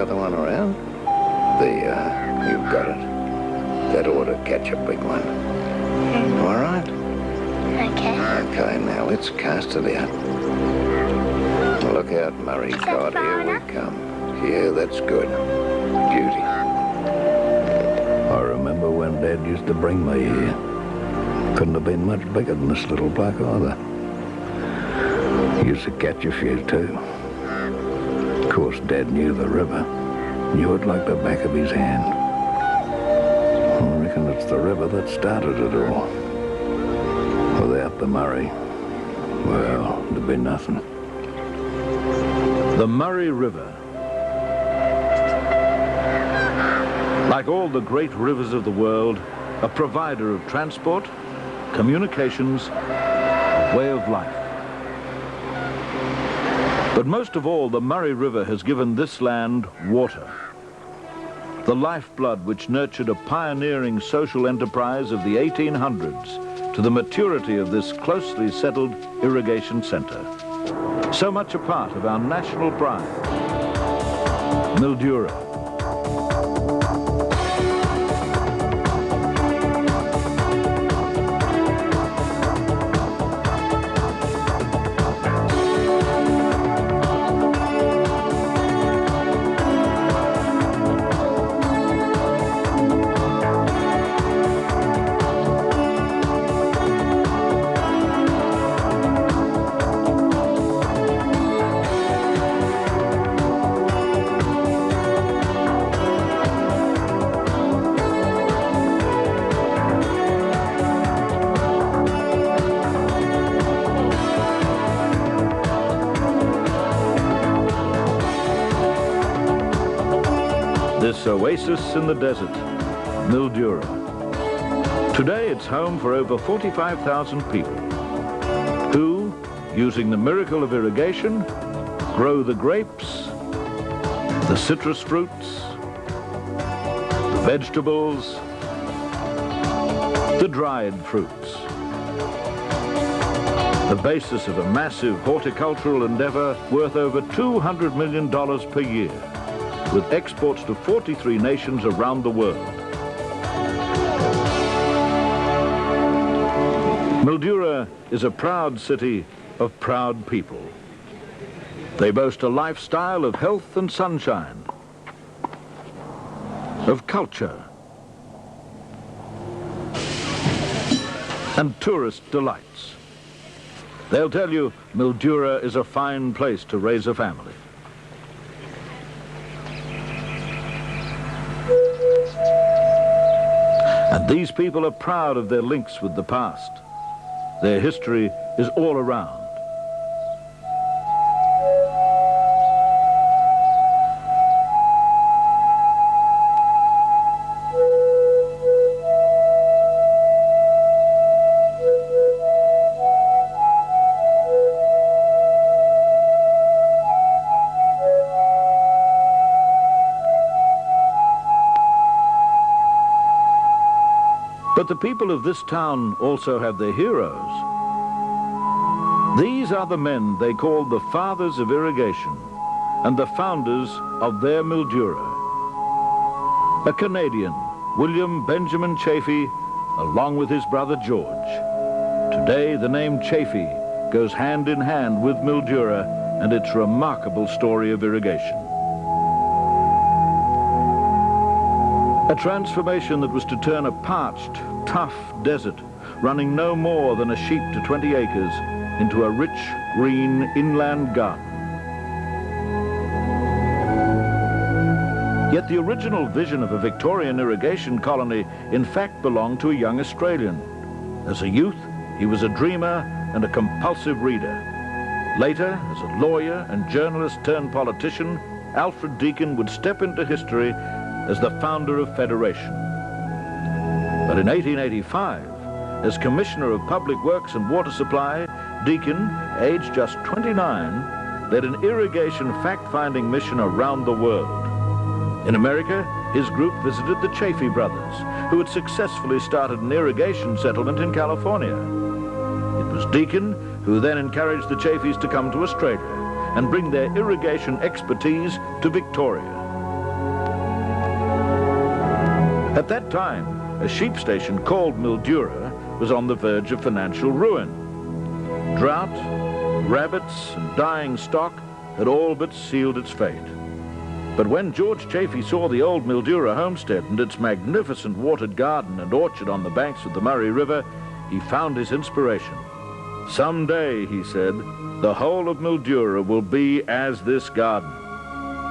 other one around? There, you've got it. That ought to catch a big one. All right? Okay. Okay, now let's cast it out. Look out, Murray Cod, here we come. Yeah, that's good. Beauty. I remember when Dad used to bring me here. Couldn't have been much bigger than this little bloke either. He used to catch a few too. Of course, Dad knew the river. Knew it like the back of his hand. I reckon it's the river that started it all. Without the Murray, well, there'd be nothing. The Murray River. Like all the great rivers of the world, a provider of transport, communications, way of life. But most of all, the Murray River has given this land water. The lifeblood which nurtured a pioneering social enterprise of the 1800s to the maturity of this closely settled irrigation center. So much a part of our national pride, Mildura. This oasis in the desert, Mildura. Today it's home for over 45,000 people who, using the miracle of irrigation, grow the grapes, the citrus fruits, the vegetables, the dried fruits. The basis of a massive horticultural endeavor worth over $200 million per year, with exports to 43 nations around the world. Mildura is a proud city of proud people. They boast a lifestyle of health and sunshine, of culture, and tourist delights. They'll tell you Mildura is a fine place to raise a family. And these people are proud of their links with the past. Their history is all around. But the people of this town also have their heroes. These are the men they called the fathers of irrigation and the founders of their Mildura. A Canadian, William Benjamin Chaffee, along with his brother George. Today the name Chaffee goes hand in hand with Mildura and its remarkable story of irrigation. A transformation that was to turn a parched, tough desert, running no more than a sheep to 20 acres, into a rich, green inland garden. Yet the original vision of a Victorian irrigation colony in fact belonged to a young Australian. As a youth, he was a dreamer and a compulsive reader. Later, as a lawyer and journalist turned politician, Alfred Deakin would step into history as the founder of Federation. But in 1885, as Commissioner of Public Works and Water Supply, Deakin, aged just 29, led an irrigation fact-finding mission around the world. In America, his group visited the Chaffee brothers, who had successfully started an irrigation settlement in California. It was Deakin who then encouraged the Chaffees to come to Australia and bring their irrigation expertise to Victoria. At that time, a sheep station called Mildura was on the verge of financial ruin. Drought, rabbits, and dying stock had all but sealed its fate. But when George Chaffee saw the Old Mildura Homestead and its magnificent watered garden and orchard on the banks of the Murray River, he found his inspiration. "Someday," he said, "the whole of Mildura will be as this garden."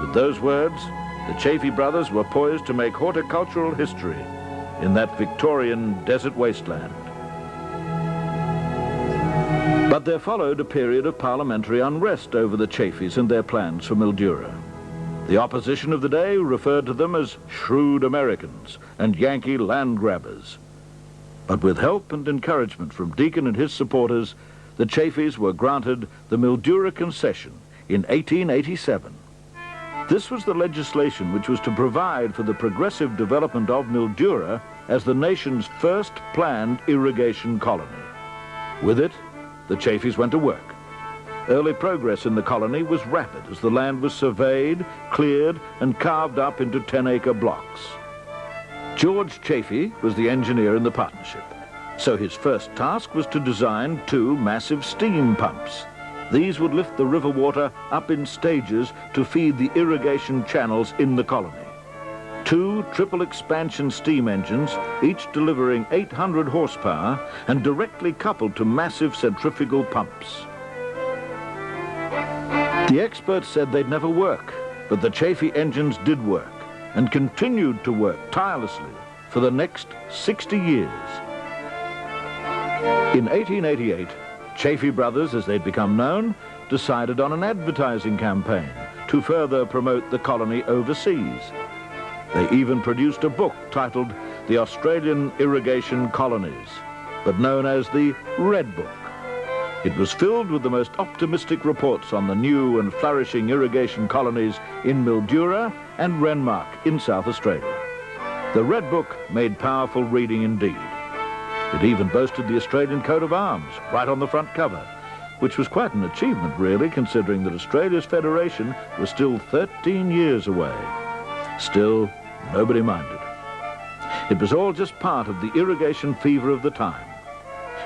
With those words, the Chaffee brothers were poised to make horticultural history in that Victorian desert wasteland. But there followed a period of parliamentary unrest over the Chaffees and their plans for Mildura. The opposition of the day referred to them as shrewd Americans and Yankee land grabbers. But with help and encouragement from Deacon and his supporters, the Chaffees were granted the Mildura Concession in 1887. This was the legislation which was to provide for the progressive development of Mildura as the nation's first planned irrigation colony. With it, the Chaffees went to work. Early progress in the colony was rapid as the land was surveyed, cleared, and carved up into 10-acre blocks. George Chaffee was the engineer in the partnership, so his first task was to design 2 massive steam pumps. These would lift the river water up in stages to feed the irrigation channels in the colony. 2 triple expansion steam engines, each delivering 800 horsepower and directly coupled to massive centrifugal pumps. The experts said they'd never work, but the Chaffee engines did work and continued to work tirelessly for the next 60 years. In 1888, Chaffee brothers, as they'd become known, decided on an advertising campaign to further promote the colony overseas. They even produced a book titled The Australian Irrigation Colonies, but known as the Red Book. It was filled with the most optimistic reports on the new and flourishing irrigation colonies in Mildura and Renmark in South Australia. The Red Book made powerful reading indeed. It even boasted the Australian coat of arms right on the front cover, which was quite an achievement really, considering that Australia's federation was still 13 years away. Still, nobody minded. It was all just part of the irrigation fever of the time.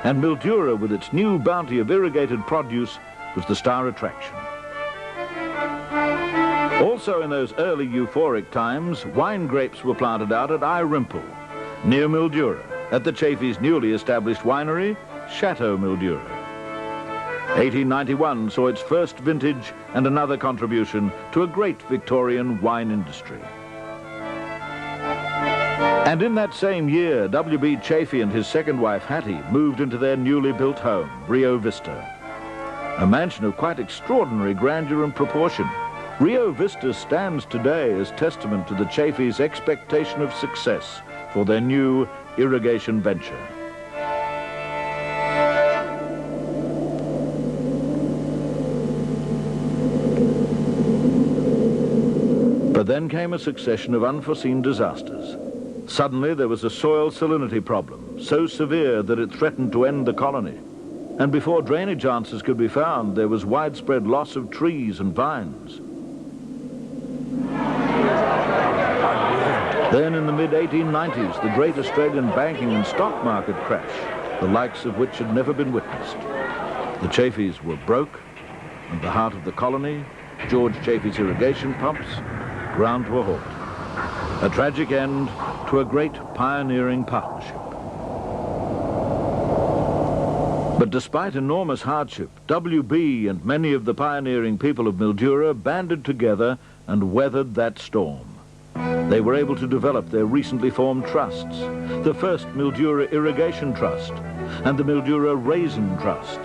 And Mildura, with its new bounty of irrigated produce, was the star attraction. Also in those early euphoric times, wine grapes were planted out at Irimple, near Mildura, at the Chaffees' newly established winery, Chateau Mildura. 1891 saw its first vintage and another contribution to a great Victorian wine industry. And in that same year, W.B. Chaffee and his second wife, Hattie, moved into their newly built home, Rio Vista. A mansion of quite extraordinary grandeur and proportion. Rio Vista stands today as testament to the Chaffees' expectation of success for their new irrigation venture. But then came a succession of unforeseen disasters. Suddenly there was a soil salinity problem, so severe that it threatened to end the colony. And before drainage answers could be found, there was widespread loss of trees and vines. Then in the mid-1890s, the great Australian banking and stock market crash, the likes of which had never been witnessed. The Chaffees were broke, and the heart of the colony, George Chaffee's irrigation pumps, ground to a halt. A tragic end to a great pioneering partnership. But despite enormous hardship, WB and many of the pioneering people of Mildura banded together and weathered that storm. They were able to develop their recently formed trusts, the first Mildura Irrigation Trust and the Mildura Raisin Trust.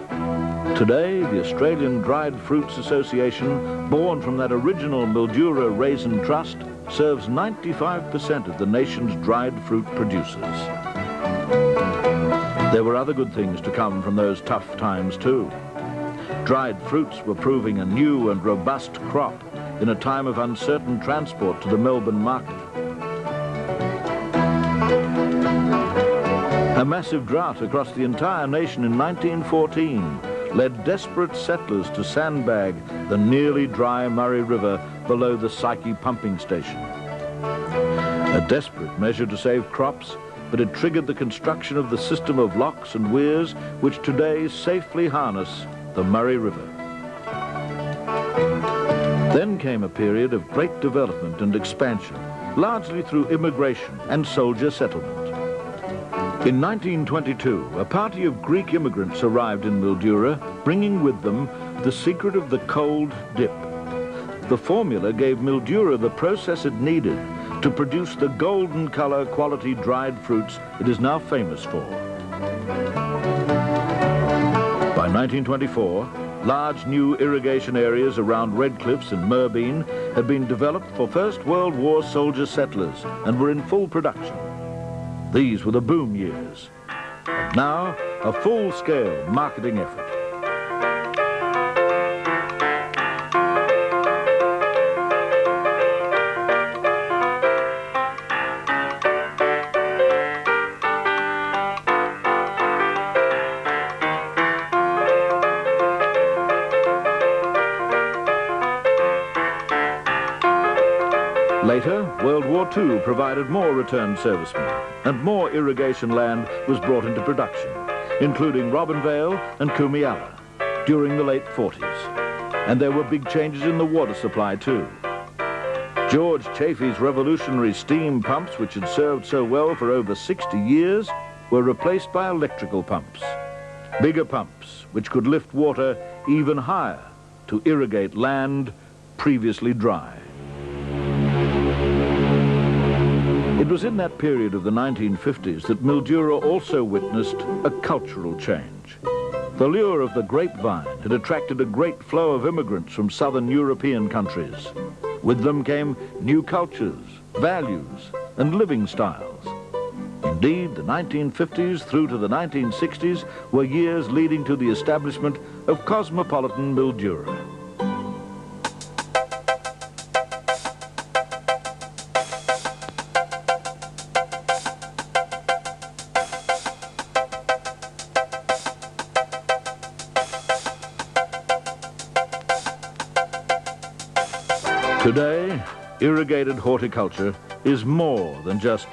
Today, the Australian Dried Fruits Association, born from that original Mildura Raisin Trust, serves 95% of the nation's dried fruit producers. There were other good things to come from those tough times too. Dried fruits were proving a new and robust crop in a time of uncertain transport to the Melbourne market. A massive drought across the entire nation in 1914 led desperate settlers to sandbag the nearly dry Murray River below the Psyche pumping station. A desperate measure to save crops, but it triggered the construction of the system of locks and weirs which today safely harness the Murray River. Then came a period of great development and expansion, largely through immigration and soldier settlement. In 1922, a party of Greek immigrants arrived in Mildura, bringing with them the secret of the cold dip. The formula gave Mildura the process it needed to produce the golden color quality dried fruits it is now famous for. By 1924, large new irrigation areas around Red Cliffs and Merbein had been developed for First World War soldier settlers and were in full production. These were the boom years. And now, a full-scale marketing effort. Later, World War II provided more returned servicemen, and more irrigation land was brought into production, including Robinvale and Kumiala, during the late 40s. And there were big changes in the water supply too. George Chaffee's revolutionary steam pumps, which had served so well for over 60 years, were replaced by electrical pumps. Bigger pumps, which could lift water even higher to irrigate land previously dry. It was in that period of the 1950s that Mildura also witnessed a cultural change. The lure of the grapevine had attracted a great flow of immigrants from southern European countries. With them came new cultures, values, and living styles. Indeed, the 1950s through to the 1960s were years leading to the establishment of cosmopolitan Mildura. Today, irrigated horticulture is more than just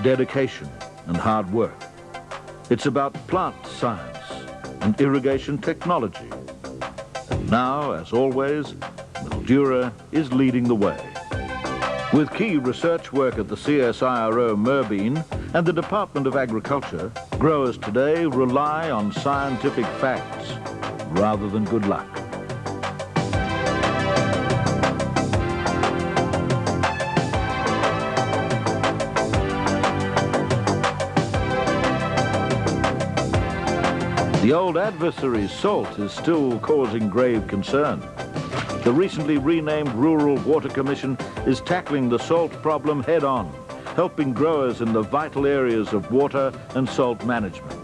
dedication and hard work. It's about plant science and irrigation technology. And now, as always, Mildura is leading the way. With key research work at the CSIRO Merbein and the Department of Agriculture, growers today rely on scientific facts rather than good luck. The old adversary's salt is still causing grave concern. The recently renamed Rural Water Commission is tackling the salt problem head-on, helping growers in the vital areas of water and salt management.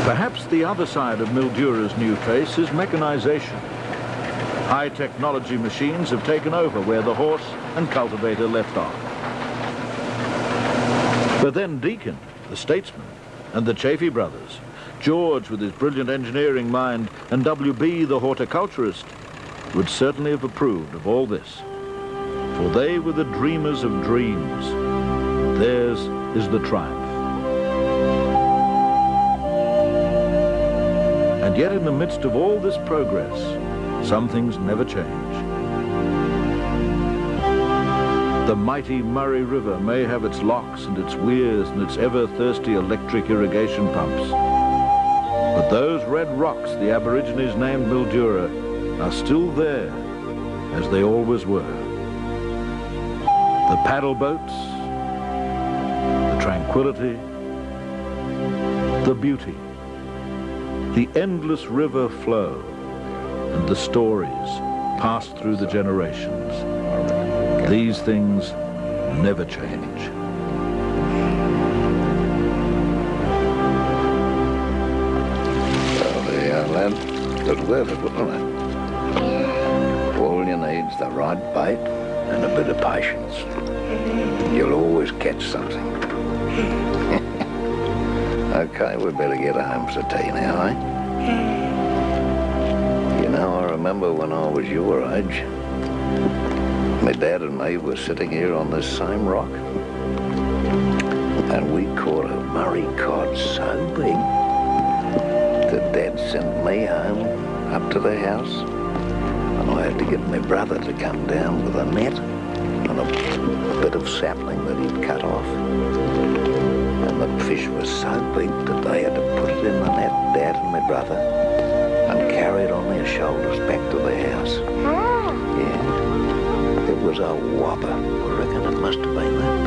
Perhaps the other side of Mildura's new face is mechanization. High-technology machines have taken over where the horse and cultivator left off. But then Deacon, the statesman, and the Chaffee brothers, George with his brilliant engineering mind, and W.B. the horticulturist, would certainly have approved of all this. For they were the dreamers of dreams. Theirs is the triumph. And yet in the midst of all this progress, some things never change. The mighty Murray River may have its locks and its weirs and its ever-thirsty electric irrigation pumps. But those red rocks the Aborigines named Mildura are still there, as they always were. The paddle boats, the tranquility, the beauty, the endless river flow, and the stories passed through the generations. These things never change. Well, there you are, lad. Good weather, wasn't it? All you need's the right bait and a bit of patience. You'll always catch something. Okay, we better get home for tea now, eh? You know, I remember when I was your age. My dad and me were sitting here on this same rock. And we caught a Murray cod so big that Dad sent me home up to the house. And I had to get my brother to come down with a net and a bit of sapling that he'd cut off. And the fish was so big that they had to put it in the net, Dad and my brother, and carry it on their shoulders back to the house. Yeah, it was a whopper. I reckon it must have been that